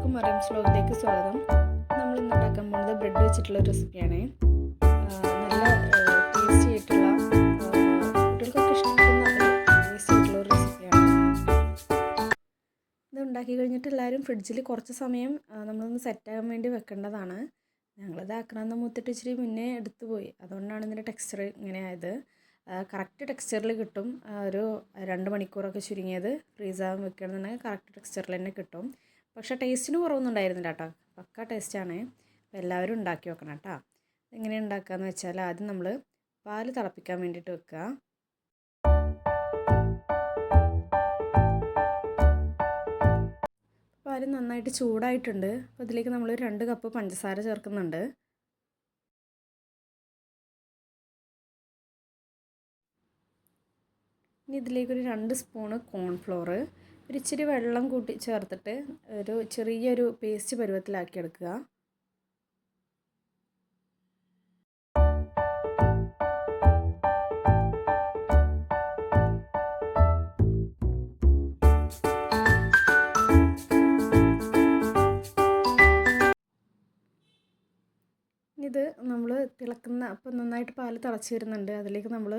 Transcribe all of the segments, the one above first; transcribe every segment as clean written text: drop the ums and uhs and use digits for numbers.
എല്ലാവർക്കും മറിയംസ് വ്ലോഗിലേക്ക് സ്വാഗതം. നമ്മൾ ഇന്ന് ഉണ്ടാക്കാൻ പോകുന്നത് ബ്രെഡ് വെച്ചിട്ടുള്ള റെസിപ്പിയാണ്. നല്ല ടേസ്റ്റി ആയിട്ടുള്ള കുട്ടികൾക്കൊക്കെ ഇഷ്ടപ്പെടുന്ന ടേസ്റ്റി ആയിട്ടുള്ള ഒരു റെസിപ്പിയാണ്. ഇത് ഉണ്ടാക്കി കഴിഞ്ഞിട്ട് എല്ലാവരും ഫ്രിഡ്ജിൽ കുറച്ച് സമയം നമ്മളൊന്ന് സെറ്റാകാൻ വേണ്ടി വെക്കേണ്ടതാണ്. ഞങ്ങളിത് ആക്രാന്തം മൂത്തിട്ട് ഇച്ചിരി മുന്നേ എടുത്തു പോയി, അതുകൊണ്ടാണ് ഇതിൻ്റെ ടെക്സ്ചർ ഇങ്ങനെ ആയത്. കറക്റ്റ് ടെക്സ്ചറിൽ കിട്ടും. ഒരു 2 മണിക്കൂറൊക്കെ ചുരുങ്ങിയത് ഫ്രീസാകാൻ വെക്കുകയാണെന്നുണ്ടെങ്കിൽ കറക്റ്റ് ടെക്സ്ചറിൽ തന്നെ കിട്ടും. പക്ഷേ ടേസ്റ്റിന് കുറവൊന്നും ഉണ്ടായിരുന്നില്ല കേട്ടോ, പക്ക ടേസ്റ്റാണ്. അപ്പോൾ എല്ലാവരും ഉണ്ടാക്കി വെക്കണം കേട്ടോ. എങ്ങനെ ഉണ്ടാക്കുകയെന്ന് വെച്ചാൽ ആദ്യം നമ്മൾ പാൽ തിളപ്പിക്കാൻ വേണ്ടിയിട്ട് വെക്കുക. പാൽ നന്നായിട്ട് ചൂടായിട്ടുണ്ട്. അപ്പോൾ ഇതിലേക്ക് നമ്മൾ 2 കപ്പ് പഞ്ചസാര ചേർക്കുന്നുണ്ട്. ഇനി ഇതിലേക്കൊരു 2 സ്പൂണ് കോൺഫ്ലോർ, ഒരു ഇച്ചിരി വെള്ളം കൂട്ടി ചേർത്തിട്ട് ഒരു ചെറിയൊരു പേസ്റ്റ് പരുവത്തിലാക്കിയെടുക്കുക. ഇത് നമ്മൾ അപ്പോൾ നന്നായിട്ട് പാൽ തിളച്ച് വരുന്നുണ്ട്. അതിലേക്ക് നമ്മൾ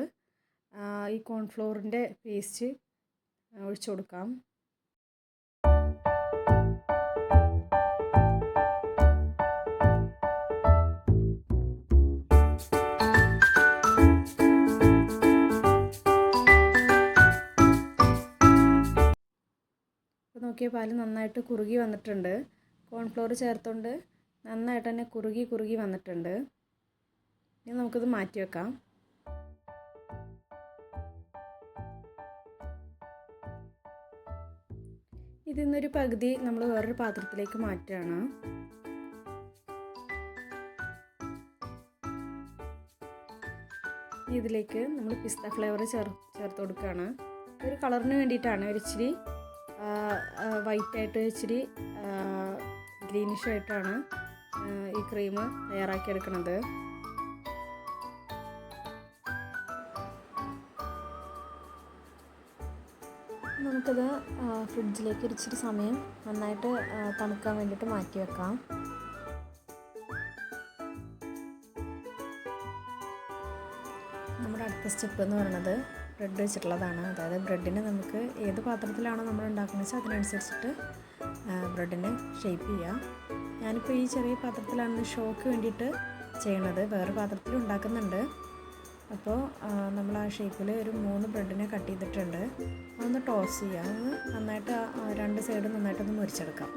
ഈ കോൺഫ്ലോറിൻ്റെ പേസ്റ്റ് ഒഴിച്ചു കൊടുക്കാം. അപ്പോൾ നോക്കിയ പാൽ നന്നായിട്ട് കുറുകി വന്നിട്ടുണ്ട്. കോൺഫ്ലോർ ചേർത്തുകൊണ്ട് നന്നായിട്ട് തന്നെ കുറുകി വന്നിട്ടുണ്ട്. ഇനി നമുക്കിത് മാറ്റി വെക്കാം. ഇതിൽ നിന്നൊരു പകുതി നമ്മൾ വേറൊരു പാത്രത്തിലേക്ക് മാറ്റുകയാണ്. ഇതിലേക്ക് നമ്മൾ പിസ്ത ഫ്ലേവർ ചേർത്ത് കൊടുക്കുകയാണ്. ഒരു കളറിന് വേണ്ടിയിട്ടാണ്. ഒരു ഇച്ചിരി വൈറ്റായിട്ട് ഇച്ചിരി ഗ്രീനിഷായിട്ടാണ് ഈ ക്രീം തയ്യാറാക്കിയെടുക്കുന്നത്. നമുക്കത് ഫ്രിഡ്ജിലേക്ക് ഇച്ചിരി സമയം നന്നായിട്ട് തണുക്കാൻ വേണ്ടിയിട്ട് മാറ്റി വെക്കാം. നമ്മുടെ അടുത്ത സ്റ്റെപ്പ് എന്ന് പറയുന്നത് ബ്രെഡ് വെച്ചിട്ടുള്ളതാണ്. അതായത് ബ്രെഡിനെ നമുക്ക് ഏത് പാത്രത്തിലാണോ നമ്മൾ ഉണ്ടാക്കുന്നത് വെച്ചാൽ അതിനനുസരിച്ചിട്ട് ബ്രെഡിനെ ഷേപ്പ് ചെയ്യുക. ഞാനിപ്പോൾ ഈ ചെറിയ പാത്രത്തിലാണ് ഷോക്ക് വേണ്ടിയിട്ട് ചെയ്യണത്. വേറെ പാത്രത്തിൽ ഉണ്ടാക്കുന്നുണ്ട്. അപ്പോൾ നമ്മൾ ആ ഷേപ്പിൽ ഒരു 3 ബ്രെഡിനെ കട്ട് ചെയ്തിട്ടുണ്ട്. അതൊന്ന് ടോസ് ചെയ്യുക. അത് നന്നായിട്ട് 2 സൈഡും നന്നായിട്ടൊന്ന് മുറിച്ചെടുക്കാം.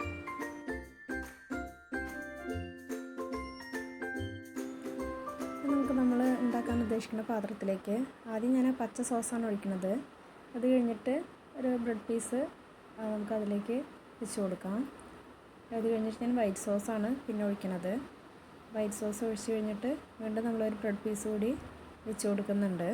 നമുക്ക് നമ്മൾ ഉണ്ടാക്കാൻ ഉദ്ദേശിക്കുന്ന പാത്രത്തിലേക്ക് ആദ്യം ഞാൻ പച്ച സോസാണ് ഒഴിക്കുന്നത്. അത് കഴിഞ്ഞിട്ട് ഒരു ബ്രെഡ് പീസ് നമുക്കതിലേക്ക് വെച്ച് കൊടുക്കാം. അത് കഴിഞ്ഞിട്ട് ഞാൻ വൈറ്റ് സോസാണ് പിന്നെ ഒഴിക്കുന്നത്. വൈറ്റ് സോസ് ഒഴിച്ച് കഴിഞ്ഞിട്ട് വീണ്ടും നമ്മളൊരു ബ്രെഡ് പീസ് കൂടി വെച്ച് കൊടുക്കുന്നുണ്ട്.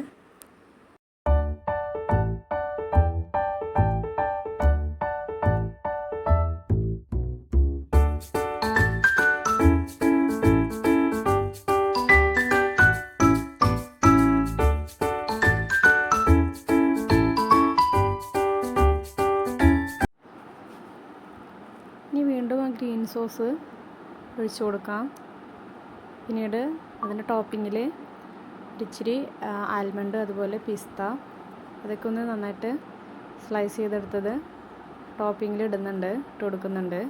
ഇനി വീണ്ടും ആ ഗ്രീൻ സോസ് ഒഴിച്ചു കൊടുക്കാം. പിന്നീട് അതിൻ്റെ ടോപ്പിങ്ങിൽ ഇച്ചിരി ആൽമണ്ട് അതുപോലെ പിസ്ത അതൊക്കെ ഒന്ന് നന്നായിട്ട് സ്ലൈസ് ചെയ്തെടുത്തത് ടോപ്പിങ്ങിൽ ഇട്ട് കൊടുക്കുന്നുണ്ട്.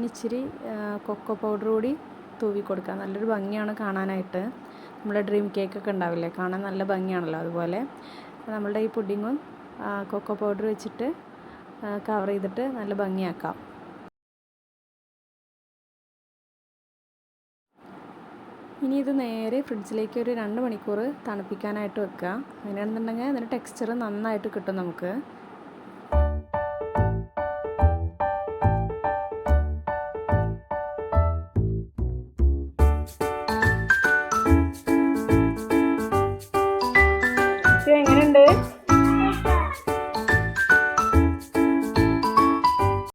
ഇച്ചിരി കൊക്കോ പൗഡർ കൂടി തൂവി കൊടുക്കുക. നല്ലൊരു ഭംഗിയാണ് കാണാനായിട്ട്. നമ്മുടെ ഡ്രീം കേക്കൊക്കെ ഉണ്ടാവില്ലേ, കാണാൻ നല്ല ഭംഗിയാണല്ലോ. അതുപോലെ നമ്മളുടെ ഈ പുഡിങ്ങും കൊക്കോ പൗഡർ വെച്ചിട്ട് കവർ ചെയ്തിട്ട് നല്ല ഭംഗിയാക്കാം. ഇനി ഇത് നേരെ ഫ്രിഡ്ജിലേക്ക് ഒരു 2 മണിക്കൂർ തണുപ്പിക്കാനായിട്ട് വെക്കുക. അങ്ങനെയാണെന്നുണ്ടെങ്കിൽ അതിൻ്റെ ടെക്സ്ചർ നന്നായിട്ട് കിട്ടും നമുക്ക്. എങ്ങനെയുണ്ട്?